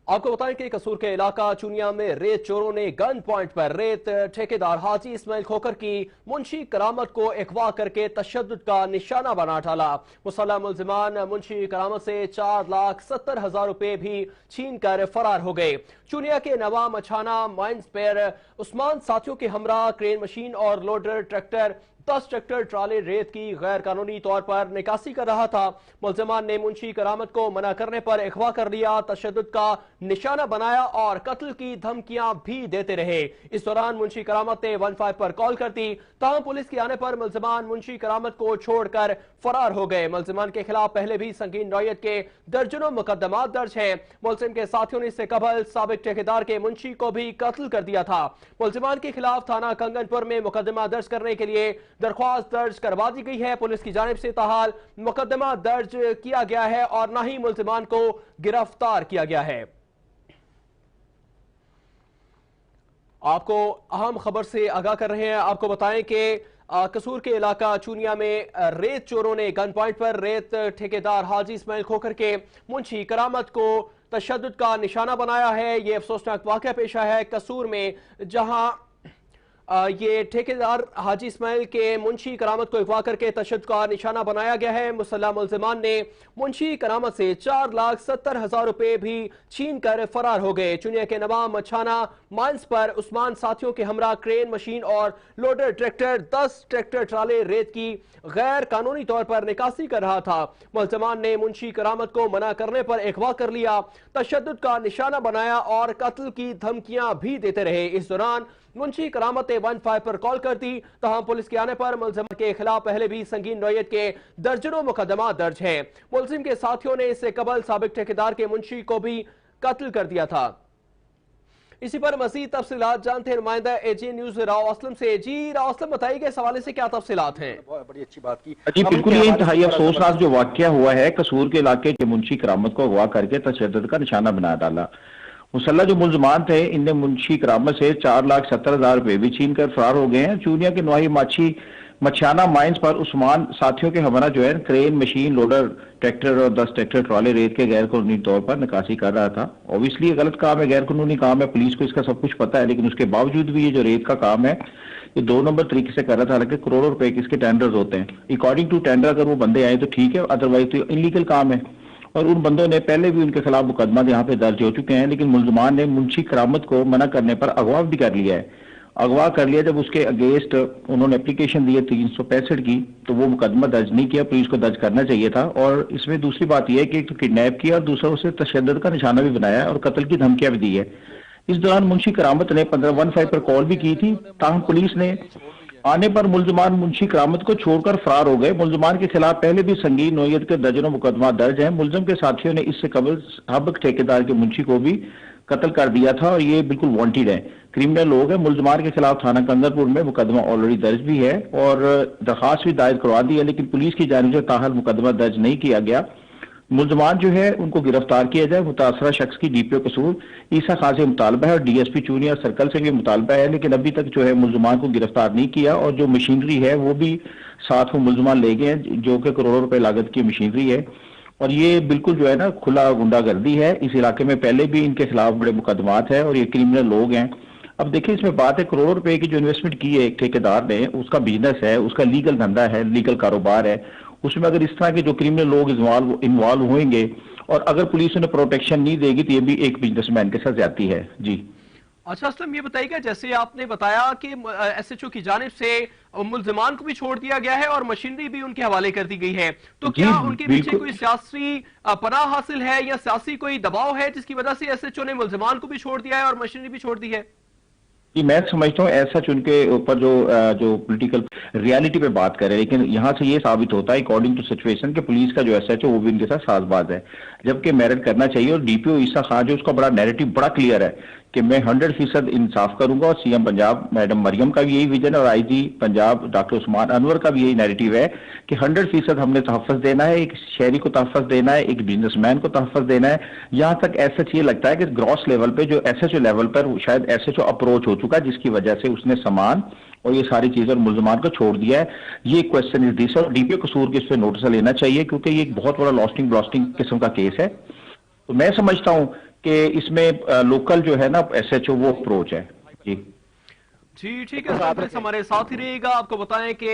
आपको बताएं कि कसूर के इलाका चुनिया में रेत चोरों ने गन पॉइंट पर रेत ठेकेदार हाजी इस्माइल खोखर की मुंशी करामत को अगवा करके तशद्दुद का निशाना बना डाला। मुसल्लह मुल्जिमान मुंशी करामत से 4,70,000 रुपए भी छीन कर फरार हो गए। चुनिया के नवा मछाना माइंस पर उस्मान साथियों के हमरा क्रेन मशीन और लोडर ट्रैक्टर 10 ट्रैक्टर ट्राले रेत की गैर कानूनी तौर पर निकासी कर रहा था। मुल्जिमान ने मुंशी करामत को मना करने पर अगवा कर लिया, तशद्दुद का निशाना बनाया और कत्ल की धमकियां भी देते रहे। इस दौरान मुंशी करामत ने 15 पर कॉल कर दी, ताहम पुलिस के आने पर मुल्जिमान मुंशी करामत को छोड़कर फरार हो गए। मुल्जिमान के खिलाफ पहले भी संगीन नौयत के दर्जनों मुकदमा दर्ज है। मुल्जिम के साथियों ने इससे कबल साबिक ठेकेदार के मुंशी को भी कत्ल कर दिया था। मुल्जिमान के खिलाफ थाना कंगनपुर में मुकदमा दर्ज करने के लिए दरख्वास्त दर्ज करवा दी गई है। पुलिस की जानिब से ताहाल मुकदमा दर्ज किया गया है और न ही मुल्जिमान को गिरफ्तार किया गया है। आपको अहम खबर से आगाह कर रहे हैं। आपको बताएं कि कसूर के इलाका चुनिया में रेत चोरों ने गन पॉइंट पर रेत ठेकेदार हाजी इस्माइल खोखर के मुंशी करामत को तशद्दुद का निशाना बनाया है। यह अफसोसनाक वाकया पेश आया है कसूर में, जहां ये ठेकेदार हाजी इस्माइल के मुंशी करामत को अगवा करके तशद्दुद का निशाना बनाया गया है। मुसल्लह मुल्जिमान ने मुंशी करामत से 4,70,000 रुपए भी छीन कर फरार हो गए। चुनिया के नवा मछाना माइंस पर उस्मान साथियों के हमरा क्रेन मशीन और लोडर ट्रैक्टर 10 ट्रैक्टर ट्राले रेत की गैर कानूनी तौर पर निकासी कर रहा था। मुल्जिमान ने मुंशी करामत को मना करने पर अगवा कर लिया, तशद्दुद का निशाना बनाया और कत्ल की धमकियां भी देते रहे। इस दौरान मुंशी करामत ने 15 पर कॉल कर दी, तहम पुलिस के आने पर मुल्जिम के खिलाफ पहले भी संगीन नौयत के दर्जनों मुकदमा दर्ज है। मुल्जिम के साथियों ने इससे कबल साबिक ठेकेदार के मुंशी को भी कत्ल कर दिया था। इसी पर मजीद तफसीलात जानते हैं नुमाइंदा एजी न्यूज राव असलम से। जी राव असलम, बताइए इस हवाले से क्या तफसीलात हैं? बड़ी अच्छी बात की जी, बिल्कुल ये इंतहाई अफसोसनाक जो वाकया हुआ है कसूर के इलाके के मुंशी करामत को अगवा करके तशद्दुद का निशाना बना डाला। मुसल्लह जो मुल्जिमान थे इनने मुंशी करामत से 4,70,000 रुपए भी छीन कर फरार हो गए हैं। चूनिया के नवाही मछाना माइंस पर उस्मान साथियों के हमरा जो है क्रेन मशीन लोडर ट्रैक्टर और 10 ट्रैक्टर ट्रॉले रेत के गैर कानूनी तौर पर निकासी कर रहा था। ऑब्वियसली गलत काम है, गैर कानूनी काम है, पुलिस को इसका सब कुछ पता है, लेकिन उसके बावजूद भी ये जो रेत का काम है ये 2 नंबर तरीके से कर रहा था। हालांकि करोड़ों रुपए के इसके टेंडर्स होते हैं। अकॉर्डिंग टू टेंडर अगर वो बंदे आए तो ठीक है, अदरवाइज तो इलीगल काम है। और उन बंदों ने पहले भी उनके खिलाफ मुकदमा यहाँ पे दर्ज हो चुके हैं, लेकिन मुल्जिमान ने मुंशी करामत को मना करने पर अगवा भी कर लिया है। अगवा कर लिया जब उसके अगेंस्ट उन्होंने एप्लीकेशन दी है 365 की, तो वो मुकदमा दर्ज नहीं किया, पुलिस को दर्ज करना चाहिए था। और इसमें दूसरी बात यह है कि एक तो किडनैप किया और दूसरा उसे तशद्दुद का निशाना भी बनाया और कत्ल की धमकियां भी दी है। इस दौरान मुंशी करामत ने 15 पर कॉल भी की थी, ताहम पुलिस ने आने पर मुल्जिमान मुंशी करामत को छोड़कर फरार हो गए। मुल्जिमान के खिलाफ पहले भी संगीन नौयत के दर्जनों मुकदमा दर्ज हैं। मुल्जिम के साथियों ने इससे कबल साबिक ठेकेदार के मुंशी को भी कत्ल कर दिया था और ये बिल्कुल वांटेड है, क्रिमिनल लोग हैं। मुल्जिमान के खिलाफ थाना कंगनपुर में मुकदमा ऑलरेडी दर्ज भी है और दरखास्त भी दायर करवा दी है, लेकिन पुलिस की जानिब से ताहल मुकदमा दर्ज नहीं किया गया। मुल्जिमान जो है उनको गिरफ्तार किया जाए। मुतासरा शख्स की डीपीओ कसूर ईसा खान से मुतालबा है और डीएसपी चूनिया सर्कल से भी मुतालबा है, लेकिन अभी तक जो है मुल्जिमान को गिरफ्तार नहीं किया। और जो मशीनरी है वो भी साथ में मुल्जिमान ले गए हैं, जो कि करोड़ों रुपए लागत की मशीनरी है। और ये बिल्कुल जो है ना खुला गुंडागर्दी है। इस इलाके में पहले भी इनके खिलाफ बड़े मुकदमात है और ये क्रिमिनल लोग हैं। अब देखिए इसमें बात है करोड़ों रुपए की जो इन्वेस्टमेंट की है एक ठेकेदार ने, उसका बिजनेस है, उसका लीगल धंधा है, लीगल कारोबार है। उसमें अगर इस तरह के जो क्रिमिनल लोग इन्वॉल्व होंगे और अगर पुलिस उन्हें प्रोटेक्शन नहीं देगी तो ये भी एक बिजनेसमैन के साथ जाती है। जी अच्छा असलम, ये बताइएगा जैसे आपने बताया कि एसएचओ की जानिब से मुल्जिमान को भी छोड़ दिया गया है और मशीनरी भी उनके हवाले कर दी गई है, तो क्या उनके पीछे कोई सियासी पनाह हासिल है या सियासी कोई दबाव है जिसकी वजह से एसएचओ ने मुल्जिमान को भी छोड़ दिया है और मशीनरी भी छोड़ दी है? जी मैं समझता हूँ ऐसा उनके ऊपर जो पॉलिटिकल रियलिटी पे बात करें, लेकिन यहाँ से ये साबित होता है अकॉर्डिंग टू सिचुएशन के पुलिस का जो एसएचओ वो भी इनके साथ साजबाज है, जबकि मेरिट करना चाहिए। और डीपीओ ईसा खान जो उसका बड़ा नैरेटिव बड़ा क्लियर है कि मैं 100% इंसाफ करूंगा। और सीएम पंजाब मैडम मरियम का भी यही विजन है और आईजी पंजाब डॉक्टर उस्मान अनवर का भी यही नैरेटिव है कि 100% हमने तहफ़्फ़ुज़ देना है, एक शहरी को तहफ़्फ़ुज़ देना है, एक बिजनेसमैन को तहफ़्फ़ुज़ देना है। यहाँ तक एसएच ये लगता है कि ग्रॉस लेवल पे जो एसएचओ लेवल पर शायद एसएचओ अप्रोच हो चुका है, जिसकी वजह से उसने सामान और ये सारी चीजें मुल्जिमान को छोड़ दिया है। ये क्वेश्चन इज दिस और डीपीओ कसूर के इस पर नोटिस लेना चाहिए, क्योंकि ये एक बहुत बड़ा लॉस्टिंग ब्लास्टिंग किस्म का केस है। तो मैं समझता हूं कि इसमें लोकल जो है ना SHO वो अप्रोच है। जी जी ठीक है सर, हमारे साथ ही रहिएगा। आपको बताएं कि